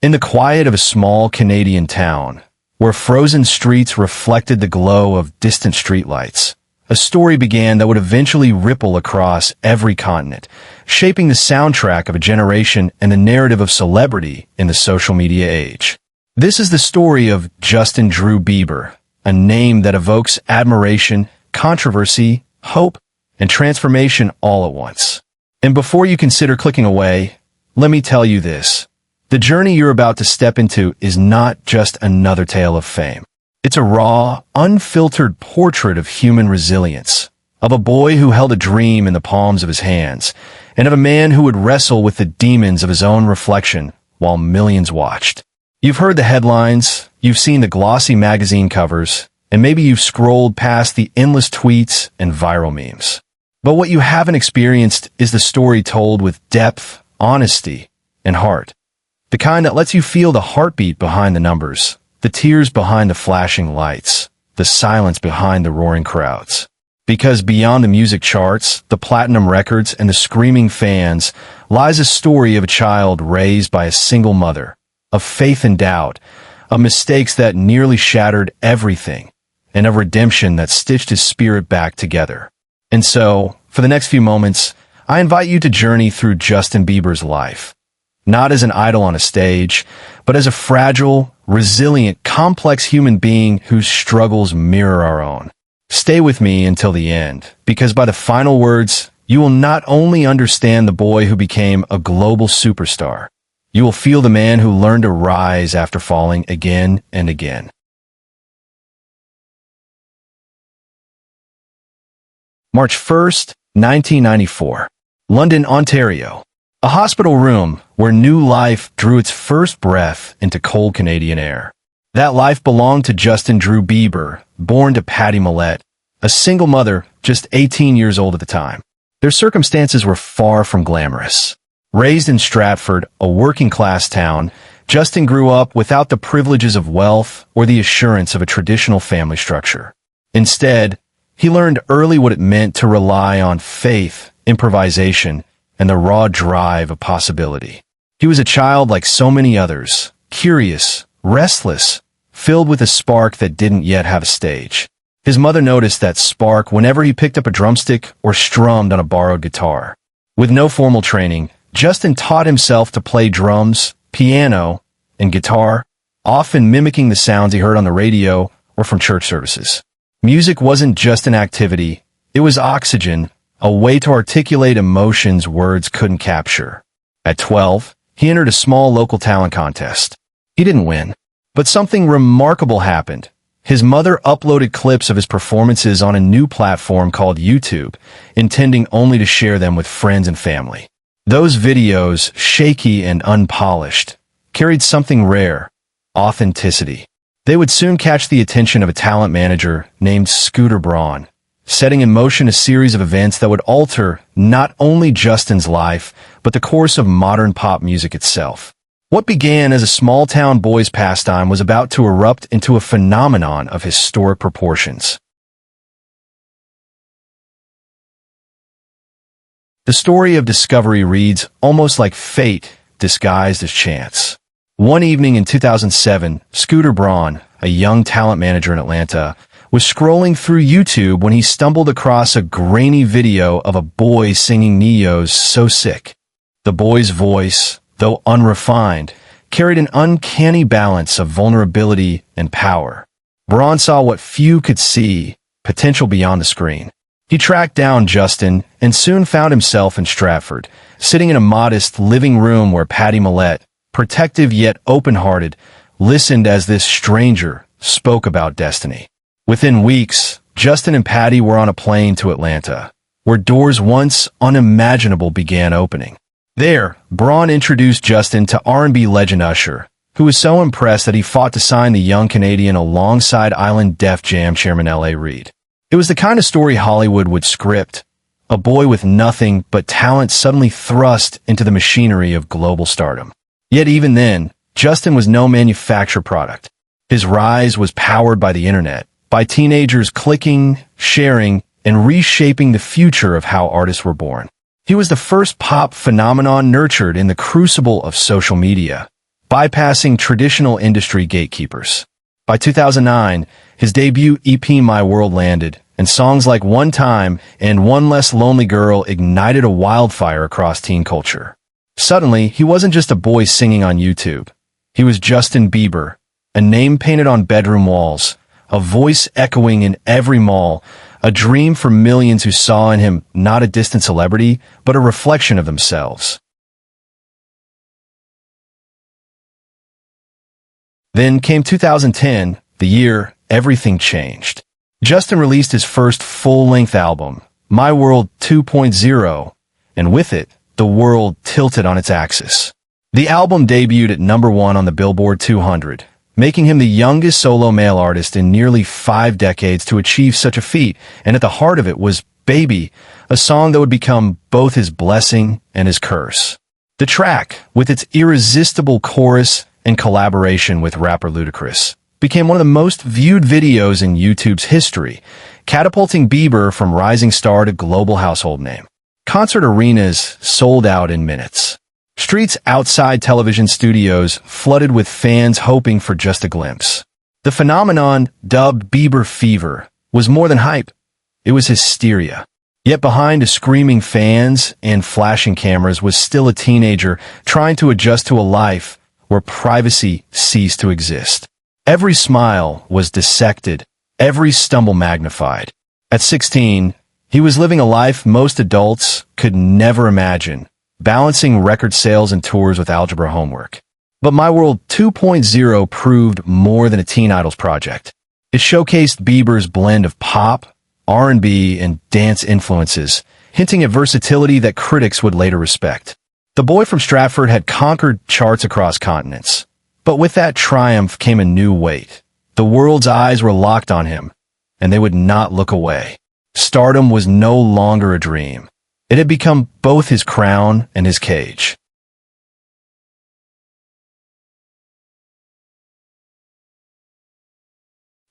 In the quiet of a small Canadian town, where frozen streets reflected the glow of distant streetlights, a story began that would eventually ripple across every continent, shaping the soundtrack of a generation and the narrative of celebrity in the social media age. This is the story of Justin Drew Bieber, a name that evokes admiration, controversy, hope, and transformation all at once. And before you consider clicking away, let me tell you this. The journey you're about to step into is not just another tale of fame. It's a raw, unfiltered portrait of human resilience, of a boy who held a dream in the palms of his hands, and of a man who would wrestle with the demons of his own reflection while millions watched. You've heard the headlines, you've seen the glossy magazine covers, and maybe you've scrolled past the endless tweets and viral memes. But what you haven't experienced is the story told with depth, honesty, and heart. The kind that lets you feel the heartbeat behind the numbers, the tears behind the flashing lights, the silence behind the roaring crowds. Because beyond the music charts, the platinum records, and the screaming fans lies a story of a child raised by a single mother, of faith and doubt, of mistakes that nearly shattered everything, and of redemption that stitched his spirit back together. And so, for the next few moments, I invite you to journey through Justin Bieber's life. Not as an idol on a stage, but as a fragile, resilient, complex human being whose struggles mirror our own. Stay with me until the end, because by the final words, you will not only understand the boy who became a global superstar, you will feel the man who learned to rise after falling again and again. March 1st, 1994. London, Ontario. A hospital room where new life drew its first breath into cold Canadian air. That life belonged to Justin Drew Bieber, born to Patty Millett, a single mother just 18 years old at the time. Their circumstances were far from glamorous. Raised in Stratford, a working-class town, Justin grew up without the privileges of wealth or the assurance of a traditional family structure. Instead, he learned early what it meant to rely on faith, improvisation, and the raw drive of possibility. He was a child like so many others, curious, restless, filled with a spark that didn't yet have a stage. His mother noticed that spark whenever he picked up a drumstick or strummed on a borrowed guitar. With no formal training, Justin taught himself to play drums, piano, and guitar, often mimicking the sounds he heard on the radio or from church services. Music wasn't just an activity, it was oxygen, a way to articulate emotions words couldn't capture. At 12, he entered a small local talent contest. He didn't win, but something remarkable happened. His mother uploaded clips of his performances on a new platform called YouTube, intending only to share them with friends and family. Those videos, shaky and unpolished, carried something rare: authenticity. They would soon catch the attention of a talent manager named Scooter Braun, setting in motion a series of events that would alter not only Justin's life, but the course of modern pop music itself. What began as a small-town boy's pastime was about to erupt into a phenomenon of historic proportions. The story of discovery reads almost like fate disguised as chance. One evening in 2007, Scooter Braun, a young talent manager in Atlanta, was scrolling through YouTube when he stumbled across a grainy video of a boy singing Neo's "So Sick." The boy's voice, though unrefined, carried an uncanny balance of vulnerability and power. Braun saw what few could see: potential beyond the screen. He tracked down Justin and soon found himself in Stratford, sitting in a modest living room where Patty Millett, protective yet open-hearted, listened as this stranger spoke about destiny. Within weeks, Justin and Patty were on a plane to Atlanta, where doors once unimaginable began opening. There, Braun introduced Justin to R&B legend Usher, who was so impressed that he fought to sign the young Canadian alongside Island Def Jam chairman L.A. Reid. It was the kind of story Hollywood would script: a boy with nothing but talent suddenly thrust into the machinery of global stardom. Yet even then, Justin was no manufactured product. His rise was powered by the internet, by teenagers clicking, sharing, and reshaping the future of how artists were born. He was the first pop phenomenon nurtured in the crucible of social media, bypassing traditional industry gatekeepers. By 2009, his debut EP My World landed, and songs like One Time and One Less Lonely Girl ignited a wildfire across teen culture. Suddenly, he wasn't just a boy singing on YouTube. He was Justin Bieber, a name painted on bedroom walls, a voice echoing in every mall, a dream for millions who saw in him not a distant celebrity, but a reflection of themselves. Then came 2010, the year everything changed. Justin released his first full-length album, My World 2.0, and with it, the world tilted on its axis. The album debuted at #1 on the Billboard 200, making him the youngest solo male artist in nearly 5 decades to achieve such a feat, and at the heart of it was Baby, a song that would become both his blessing and his curse. The track, with its irresistible chorus and collaboration with rapper Ludacris, became one of the most viewed videos in YouTube's history, catapulting Bieber from rising star to global household name. Concert arenas sold out in minutes. Streets outside television studios flooded with fans hoping for just a glimpse. The phenomenon, dubbed Bieber fever, was more than hype. It was hysteria. Yet behind screaming fans and flashing cameras was still a teenager trying to adjust to a life where privacy ceased to exist. Every smile was dissected, every stumble magnified. At 16, he was living a life most adults could never imagine, balancing record sales and tours with algebra homework. But My World 2.0 proved more than a teen idol's project. It showcased Bieber's blend of pop, R&B, and dance influences, hinting at versatility that critics would later respect. The boy from Stratford had conquered charts across continents. But with that triumph came a new weight. The world's eyes were locked on him, and they would not look away. Stardom was no longer a dream. It had become both his crown and his cage.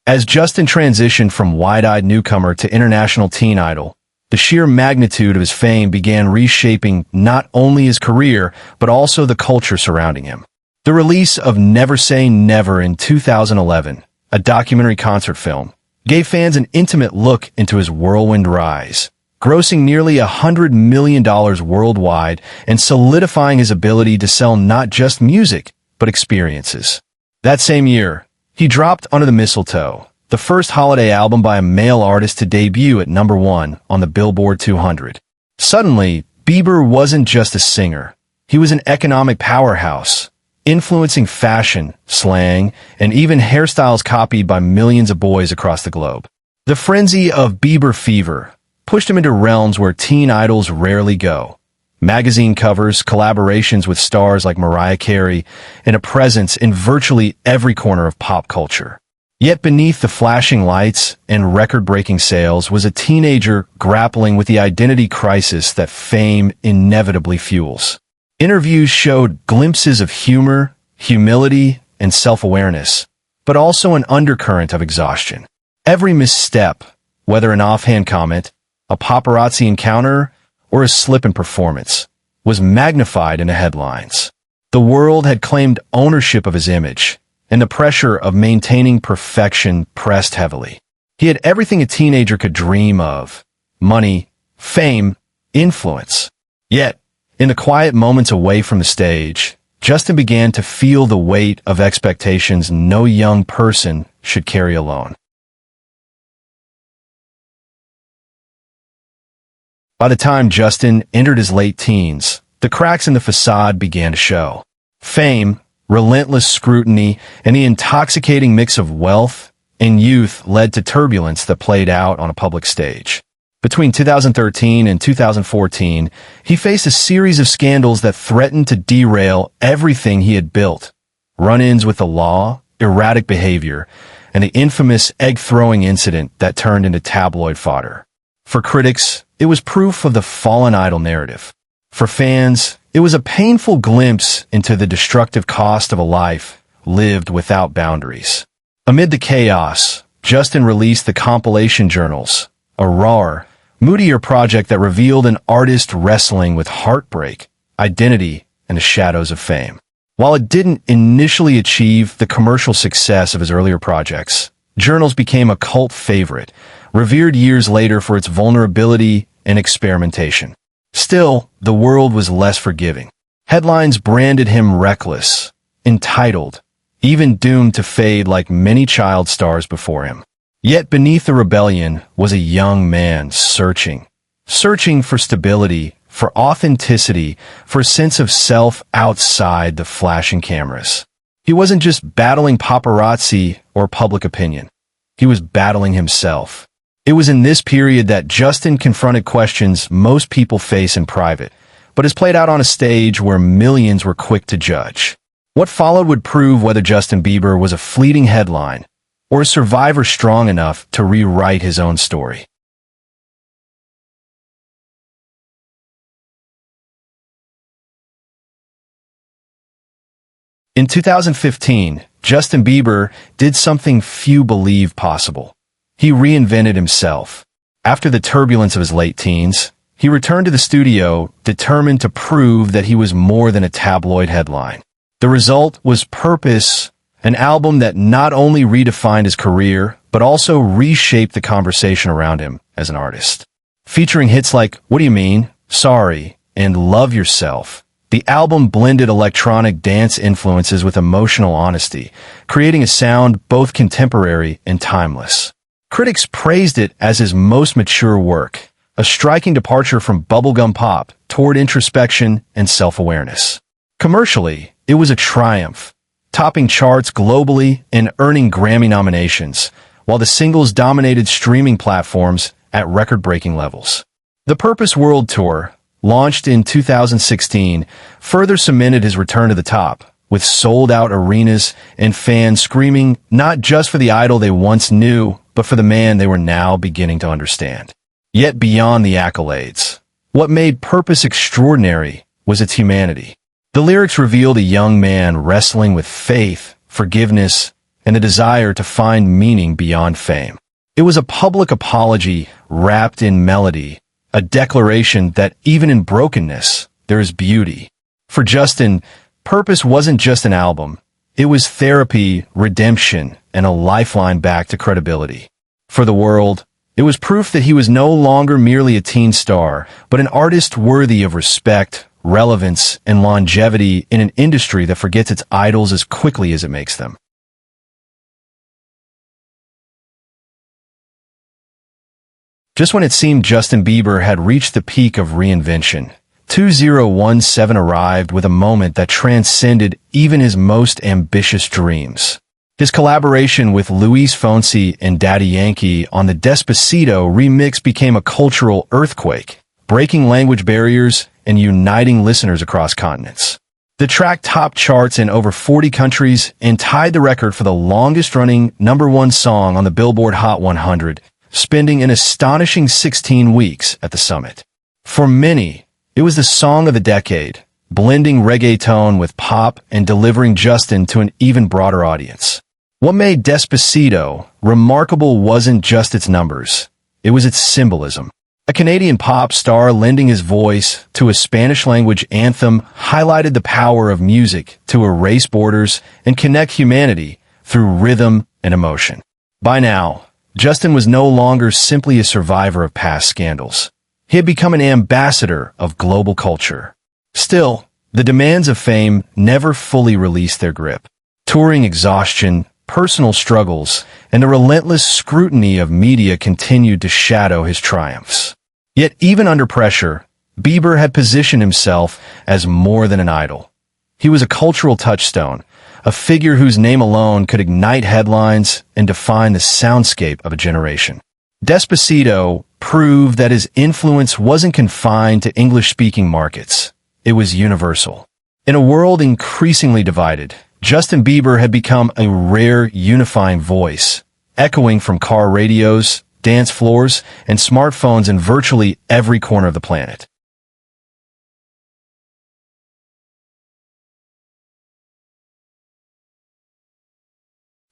As Justin transitioned from wide-eyed newcomer to international teen idol, the sheer magnitude of his fame began reshaping not only his career, but also the culture surrounding him. The release of Never Say Never in 2011, a documentary concert film, gave fans an intimate look into his whirlwind rise, grossing nearly $100 million worldwide and solidifying his ability to sell not just music, but experiences. That same year, he dropped Under the Mistletoe, the first holiday album by a male artist to debut at #1 on the Billboard 200. Suddenly, Bieber wasn't just a singer. He was an economic powerhouse, influencing fashion, slang, and even hairstyles copied by millions of boys across the globe. The frenzy of Bieber fever pushed him into realms where teen idols rarely go. Magazine covers, collaborations with stars like Mariah Carey, and a presence in virtually every corner of pop culture. Yet beneath the flashing lights and record-breaking sales was a teenager grappling with the identity crisis that fame inevitably fuels. Interviews showed glimpses of humor, humility, and self-awareness, but also an undercurrent of exhaustion. Every misstep, whether an offhand comment, a paparazzi encounter, or a slip in performance, was magnified in the headlines. The world had claimed ownership of his image, and the pressure of maintaining perfection pressed heavily. He had everything a teenager could dream of: money, fame, influence. Yet, in the quiet moments away from the stage, Justin began to feel the weight of expectations no young person should carry alone. By the time Justin entered his late teens, the cracks in the facade began to show. Fame, relentless scrutiny, and the intoxicating mix of wealth and youth led to turbulence that played out on a public stage. Between 2013 and 2014, he faced a series of scandals that threatened to derail everything he had built. Run-ins with the law, erratic behavior, and the infamous egg-throwing incident that turned into tabloid fodder. For critics, it was proof of the fallen idol narrative. For fans, it was a painful glimpse into the destructive cost of a life lived without boundaries. Amid the chaos, Justin released the compilation journals, a rawer, moodier project that revealed an artist wrestling with heartbreak, identity, and the shadows of fame. While it didn't initially achieve the commercial success of his earlier projects, Journals became a cult favorite, revered years later for its vulnerability and experimentation. Still, the world was less forgiving. Headlines branded him reckless, entitled, even doomed to fade like many child stars before him. Yet beneath the rebellion was a young man searching for stability, for authenticity, for a sense of self outside the flashing cameras. He wasn't just battling paparazzi or public opinion. He was battling himself. It was in this period that Justin confronted questions most people face in private, but is played out on a stage where millions were quick to judge. What followed would prove whether Justin Bieber was a fleeting headline or a survivor strong enough to rewrite his own story. In 2015, Justin Bieber did something few believe possible. He reinvented himself. After the turbulence of his late teens, he returned to the studio, determined to prove that he was more than a tabloid headline. The result was Purpose, an album that not only redefined his career, but also reshaped the conversation around him as an artist. Featuring hits like What Do You Mean, Sorry, and Love Yourself, the album blended electronic dance influences with emotional honesty, creating a sound both contemporary and timeless. Critics praised it as his most mature work, a striking departure from bubblegum pop toward introspection and self-awareness. Commercially, it was a triumph, topping charts globally and earning Grammy nominations, while the singles dominated streaming platforms at record-breaking levels. The Purpose World Tour, launched in 2016, further cemented his return to the top, with sold-out arenas and fans screaming not just for the idol they once knew, but for the man they were now beginning to understand. Yet beyond the accolades, what made Purpose extraordinary was its humanity. The lyrics revealed a young man wrestling with faith, forgiveness, and a desire to find meaning beyond fame. It was a public apology wrapped in melody, a declaration that even in brokenness, there is beauty. For Justin, Purpose wasn't just an album. It was therapy, redemption, and a lifeline back to credibility. For the world, it was proof that he was no longer merely a teen star, but an artist worthy of respect, relevance, and longevity in an industry that forgets its idols as quickly as it makes them. Just when it seemed Justin Bieber had reached the peak of reinvention, 2017 arrived with a moment that transcended even his most ambitious dreams. His collaboration with Luis Fonsi and Daddy Yankee on the Despacito remix became a cultural earthquake, breaking language barriers and uniting listeners across continents. The track topped charts in over 40 countries and tied the record for the longest-running #1 song on the Billboard Hot 100, spending an astonishing 16 weeks at the summit. For many, it was the song of the decade, blending reggaeton with pop and delivering Justin to an even broader audience. What made Despacito remarkable wasn't just its numbers, it was its symbolism. A Canadian pop star lending his voice to a Spanish-language anthem highlighted the power of music to erase borders and connect humanity through rhythm and emotion. By now, Justin was no longer simply a survivor of past scandals. He had become an ambassador of global culture. Still, the demands of fame never fully released their grip. Touring exhaustion, personal struggles, and the relentless scrutiny of media continued to shadow his triumphs. Yet even under pressure, Bieber had positioned himself as more than an idol. He was a cultural touchstone, a figure whose name alone could ignite headlines and define the soundscape of a generation. Despacito proved that his influence wasn't confined to English-speaking markets. It was universal. In a world increasingly divided, Justin Bieber had become a rare unifying voice, echoing from car radios, dance floors, and smartphones in virtually every corner of the planet.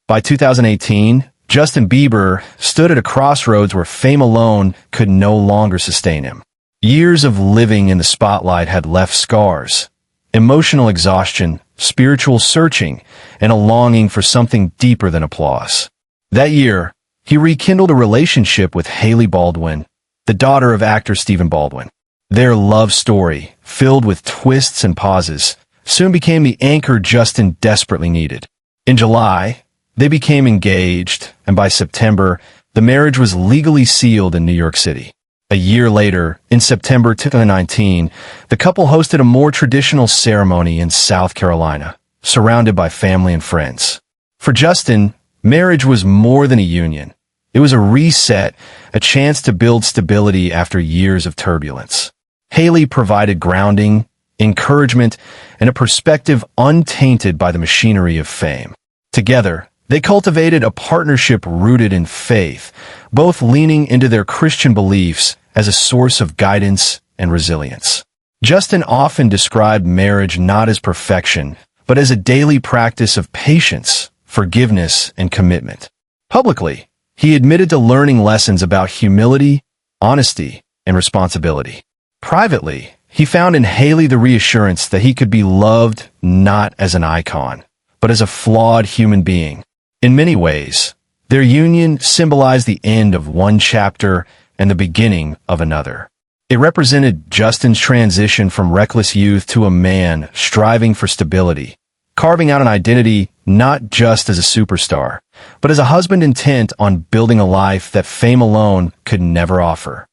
By 2018, Justin Bieber stood at a crossroads where fame alone could no longer sustain him. Years of living in the spotlight had left scars, emotional exhaustion, spiritual searching, and a longing for something deeper than applause. That year, he rekindled a relationship with Hailey Baldwin, the daughter of actor Stephen Baldwin. Their love story, filled with twists and pauses, soon became the anchor Justin desperately needed. In July, they became engaged, and by September, the marriage was legally sealed in New York City. A year later, in September 2019, the couple hosted a more traditional ceremony in South Carolina, surrounded by family and friends. For Justin, marriage was more than a union. It was a reset, a chance to build stability after years of turbulence. Hailey provided grounding, encouragement, and a perspective untainted by the machinery of fame. Together, they cultivated a partnership rooted in faith, both leaning into their Christian beliefs as a source of guidance and resilience. Justin often described marriage not as perfection, but as a daily practice of patience, forgiveness, and commitment. Publicly, he admitted to learning lessons about humility, honesty, and responsibility. Privately, he found in Hailey the reassurance that he could be loved not as an icon, but as a flawed human being. In many ways, their union symbolized the end of one chapter and the beginning of another. It represented Justin's transition from reckless youth to a man striving for stability, carving out an identity not just as a superstar, but as a husband intent on building a life that fame alone could never offer.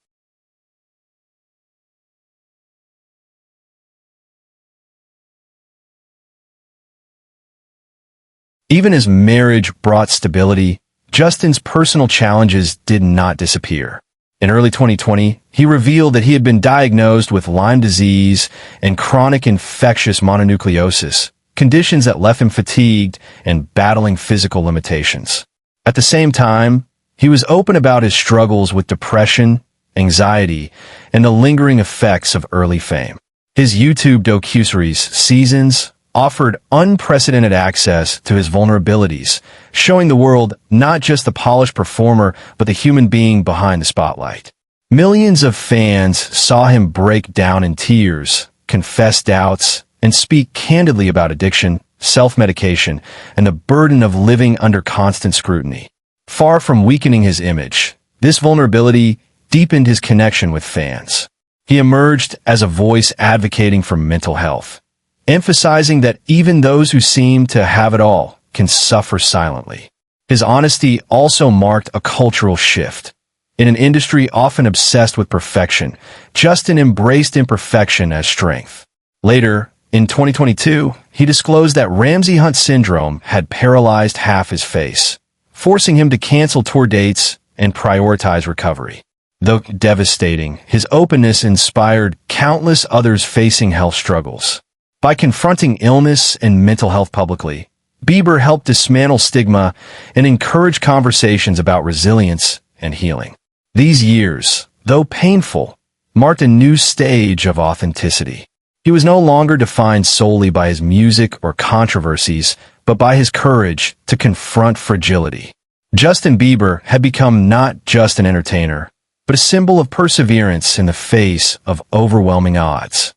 Even as marriage brought stability, Justin's personal challenges did not disappear. In early 2020, he revealed that he had been diagnosed with Lyme disease and chronic infectious mononucleosis, conditions that left him fatigued and battling physical limitations. At the same time, he was open about his struggles with depression, anxiety, and the lingering effects of early fame. His YouTube docuseries, Seasons, offered unprecedented access to his vulnerabilities, showing the world not just the polished performer, but the human being behind the spotlight. Millions of fans saw him break down in tears, confess doubts, and speak candidly about addiction, self-medication, and the burden of living under constant scrutiny. Far from weakening his image, this vulnerability deepened his connection with fans. He emerged as a voice advocating for mental health, emphasizing that even those who seem to have it all can suffer silently. His honesty also marked a cultural shift. In an industry often obsessed with perfection, Justin embraced imperfection as strength. Later, in 2022, he disclosed that Ramsay Hunt syndrome had paralyzed half his face, forcing him to cancel tour dates and prioritize recovery. Though devastating, his openness inspired countless others facing health struggles. By confronting illness and mental health publicly, Bieber helped dismantle stigma and encourage conversations about resilience and healing. These years, though painful, marked a new stage of authenticity. He was no longer defined solely by his music or controversies, but by his courage to confront fragility. Justin Bieber had become not just an entertainer, but a symbol of perseverance in the face of overwhelming odds.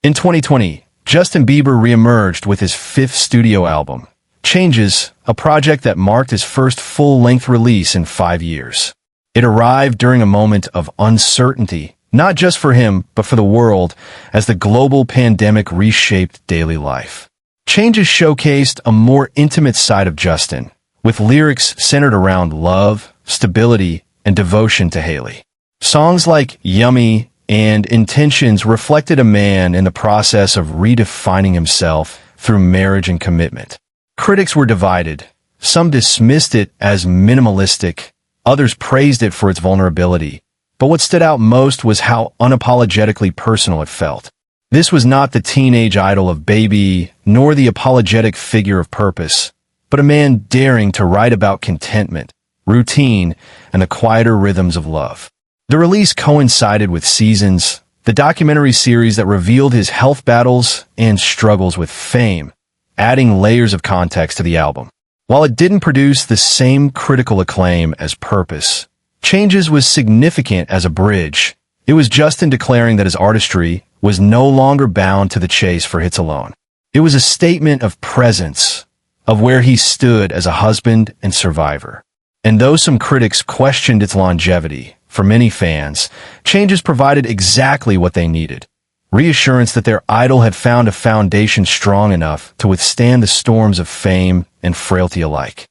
In 2020, Justin Bieber reemerged with his fifth studio album, Changes, a project that marked his first full-length release in 5 years. It arrived during a moment of uncertainty, not just for him, but for the world, as the global pandemic reshaped daily life. Changes showcased a more intimate side of Justin, with lyrics centered around love, stability, and devotion to Hailey. Songs like Yummy and Intentions reflected a man in the process of redefining himself through marriage and commitment. Critics were divided. Some dismissed it as minimalistic, others praised it for its vulnerability. But what stood out most was how unapologetically personal it felt. This was not the teenage idol of Baby, nor the apologetic figure of Purpose, but a man daring to write about contentment, routine, and the quieter rhythms of love. The release coincided with Seasons, the documentary series that revealed his health battles and struggles with fame, adding layers of context to the album. While it didn't produce the same critical acclaim as Purpose, Changes was significant as a bridge, It was Justin declaring that his artistry was no longer bound to the chase for hits alone. It was a statement of presence, of where he stood as a husband and survivor. And though some critics questioned its longevity, for many fans, changes provided exactly what they needed. Reassurance that their idol had found a foundation strong enough to withstand the storms of fame and frailty alike.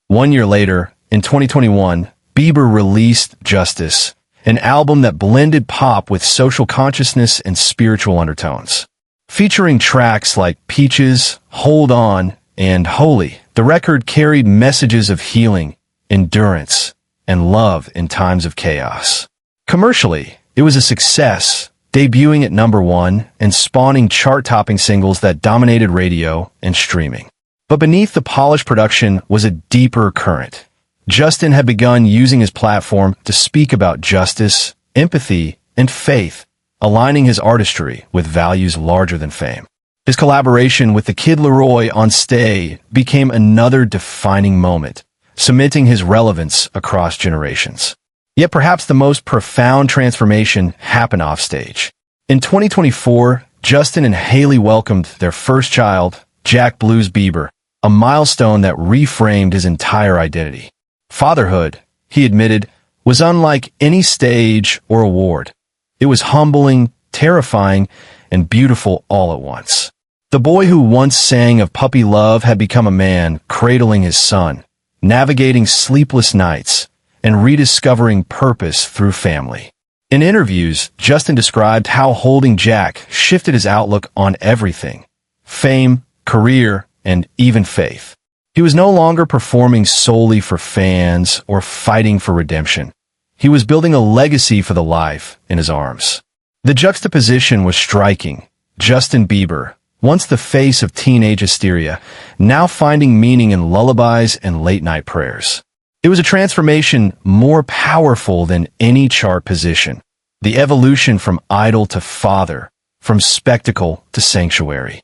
One year later, in 2021, Bieber released Justice, an album that blended pop with social consciousness and spiritual undertones. Featuring tracks like Peaches, Hold On, and Holy, the record carried messages of healing, endurance, and love in times of chaos. Commercially, it was a success, debuting at #1 and spawning chart-topping singles that dominated radio and streaming. But beneath the polished production was a deeper current. Justin had begun using his platform to speak about justice, empathy, and faith, aligning his artistry with values larger than fame. His collaboration with the Kid Laroi on Stay became another defining moment, cementing his relevance across generations. Yet perhaps the most profound transformation happened offstage. In 2024, Justin and Hailey welcomed their first child, Jack Blues Bieber, a milestone that reframed his entire identity. Fatherhood, he admitted, was unlike any stage or award. It was humbling, terrifying, and beautiful all at once. The boy who once sang of puppy love had become a man cradling his son, navigating sleepless nights, and rediscovering purpose through family. In interviews, Justin described how holding Jack shifted his outlook on everything: fame, career, and even faith. He was no longer performing solely for fans or fighting for redemption. He was building a legacy for the life in his arms. The juxtaposition was striking. Justin Bieber, once the face of teenage hysteria, now finding meaning in lullabies and late-night prayers. It was a transformation more powerful than any chart position. The evolution from idol to father, from spectacle to sanctuary.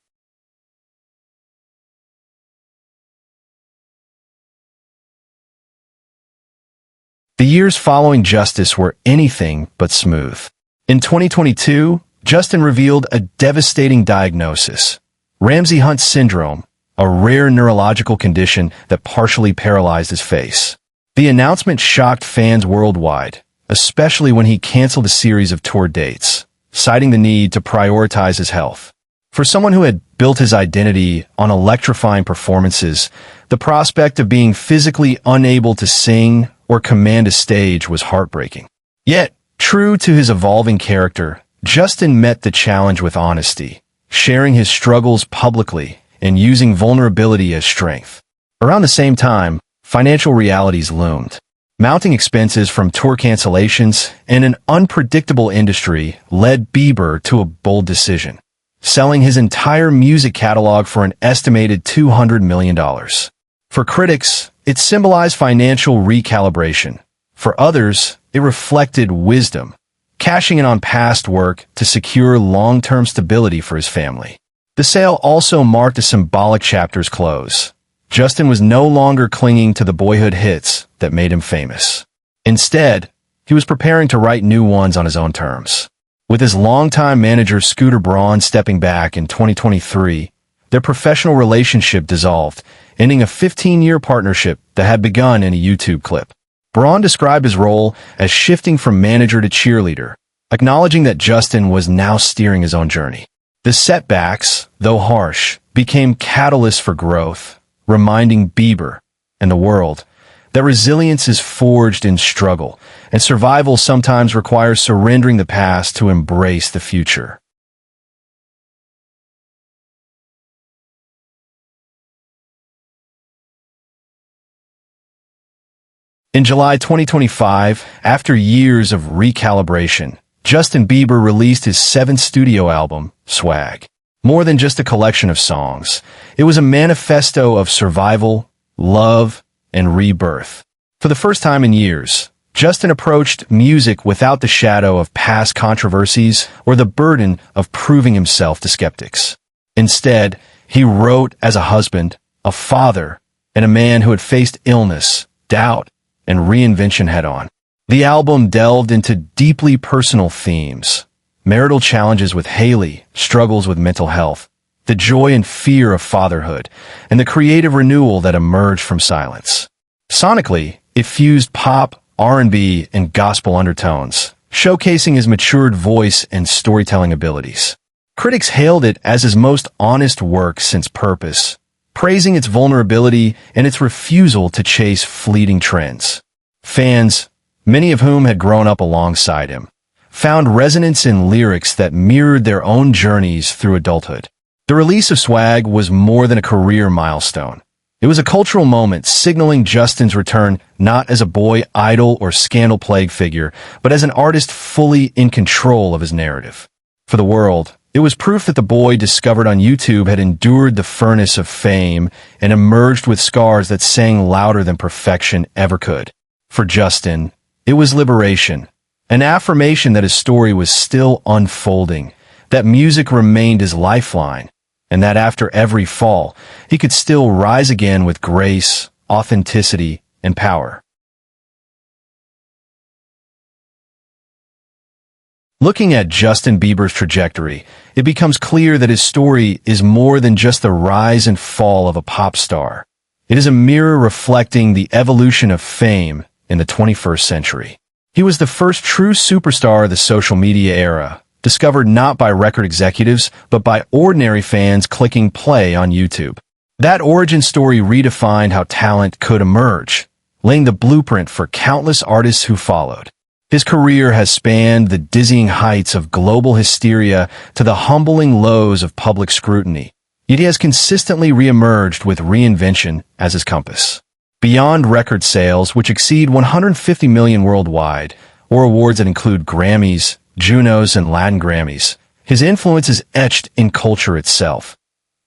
The years following Justice were anything but smooth. In 2022, Justin revealed a devastating diagnosis: Ramsay-Hunt syndrome, a rare neurological condition that partially paralyzed his face. The announcement shocked fans worldwide, especially when he canceled a series of tour dates, citing the need to prioritize his health. For someone who had built his identity on electrifying performances, the prospect of being physically unable to sing or command a stage was heartbreaking. Yet, true to his evolving character, Justin met the challenge with honesty, sharing his struggles publicly and using vulnerability as strength. Around the same time, financial realities loomed. Mounting expenses from tour cancellations and an unpredictable industry led Bieber to a bold decision: selling his entire music catalog for an estimated $200 million. For critics, it symbolized financial recalibration. For others, it reflected wisdom, cashing in on past work to secure long-term stability for his family. The sale also marked a symbolic chapter's close. Justin was no longer clinging to the boyhood hits that made him famous. Instead, he was preparing to write new ones on his own terms. With his longtime manager Scooter Braun stepping back in 2023, their professional relationship dissolved, ending a 15-year partnership that had begun in a YouTube clip. Braun described his role as shifting from manager to cheerleader, acknowledging that Justin was now steering his own journey. The setbacks, though harsh, became catalysts for growth, reminding Bieber and the world that resilience is forged in struggle, and survival sometimes requires surrendering the past to embrace the future. In July 2025, after years of recalibration, Justin Bieber released his seventh studio album, Swag. More than just a collection of songs, it was a manifesto of survival, love, and rebirth. For the first time in years, Justin approached music without the shadow of past controversies or the burden of proving himself to skeptics. Instead, he wrote as a husband, a father, and a man who had faced illness, doubt, and reinvention head-on. The album delved into deeply personal themes: marital challenges with Hailey, struggles with mental health, the joy and fear of fatherhood, and the creative renewal that emerged from silence. Sonically, it fused pop, R&B, and gospel undertones, showcasing his matured voice and storytelling abilities. Critics hailed it as his most honest work since Purpose, praising its vulnerability and its refusal to chase fleeting trends. Fans, many of whom had grown up alongside him, found resonance in lyrics that mirrored their own journeys through adulthood. The release of Swag was more than a career milestone. It was a cultural moment signaling Justin's return not as a boy idol or scandal-plagued figure, but as an artist fully in control of his narrative. For the world, it was proof that the boy discovered on YouTube had endured the furnace of fame and emerged with scars that sang louder than perfection ever could. For Justin, it was liberation, an affirmation that his story was still unfolding, that music remained his lifeline, and that after every fall, he could still rise again with grace, authenticity, and power. Looking at Justin Bieber's trajectory, it becomes clear that his story is more than just the rise and fall of a pop star. It is a mirror reflecting the evolution of fame in the 21st century. He was the first true superstar of the social media era, discovered not by record executives, but by ordinary fans clicking play on YouTube. That origin story redefined how talent could emerge, laying the blueprint for countless artists who followed. His career has spanned the dizzying heights of global hysteria to the humbling lows of public scrutiny, yet he has consistently reemerged with reinvention as his compass. Beyond record sales, which exceed 150 million worldwide, or awards that include Grammys, Junos, and Latin Grammys, his influence is etched in culture itself.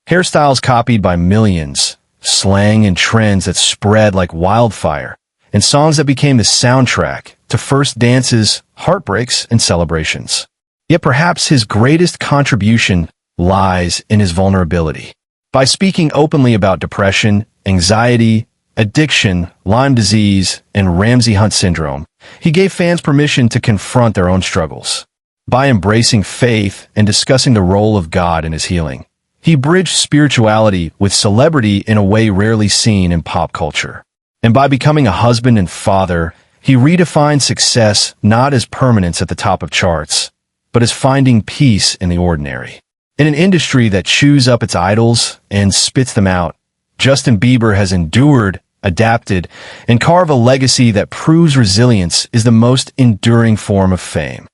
Hairstyles copied by millions, slang and trends that spread like wildfire, and songs that became the soundtrack to first dances, heartbreaks, and celebrations. Yet perhaps his greatest contribution lies in his vulnerability. By speaking openly about depression, anxiety, addiction, Lyme disease, and Ramsay Hunt syndrome, he gave fans permission to confront their own struggles. By embracing faith and discussing the role of God in his healing, he bridged spirituality with celebrity in a way rarely seen in pop culture. And by becoming a husband and father, he redefined success not as permanence at the top of charts, but as finding peace in the ordinary. In an industry that chews up its idols and spits them out, Justin Bieber has endured, adapted, and carved a legacy that proves resilience is the most enduring form of fame.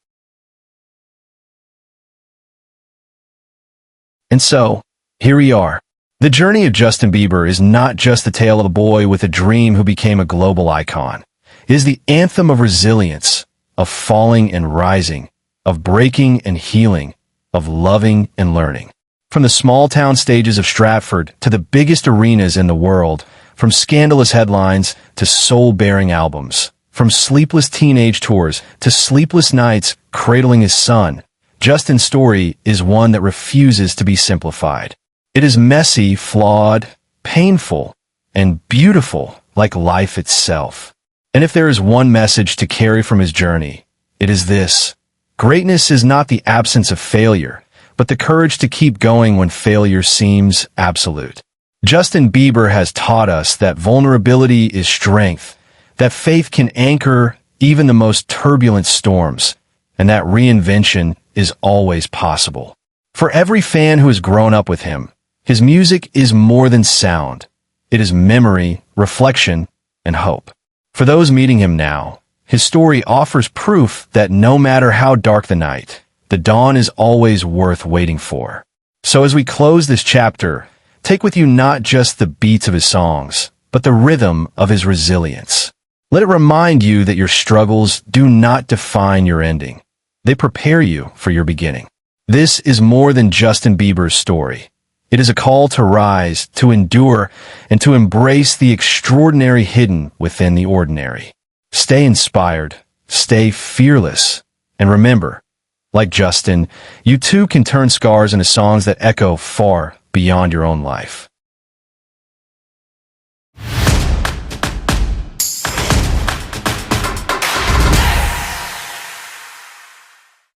And so, here we are. The journey of Justin Bieber is not just the tale of a boy with a dream who became a global icon. It is the anthem of resilience, of falling and rising, of breaking and healing, of loving and learning. From the small-town stages of Stratford to the biggest arenas in the world, from scandalous headlines to soul-bearing albums, from sleepless teenage tours to sleepless nights cradling his son, Justin's story is one that refuses to be simplified. It is messy, flawed, painful, and beautiful like life itself. And if there is one message to carry from his journey, it is this: greatness is not the absence of failure, but the courage to keep going when failure seems absolute. Justin Bieber has taught us that vulnerability is strength, that faith can anchor even the most turbulent storms, and that reinvention is always possible. For every fan who has grown up with him, his music is more than sound. It is memory, reflection, and hope. For those meeting him now, his story offers proof that no matter how dark the night, the dawn is always worth waiting for. So as we close this chapter, take with you not just the beats of his songs, but the rhythm of his resilience. Let it remind you that your struggles do not define your ending. They prepare you for your beginning. This is more than Justin Bieber's story. It is a call to rise, to endure, and to embrace the extraordinary hidden within the ordinary. Stay inspired, stay fearless, and remember, like Justin, you too can turn scars into songs that echo far beyond your own life.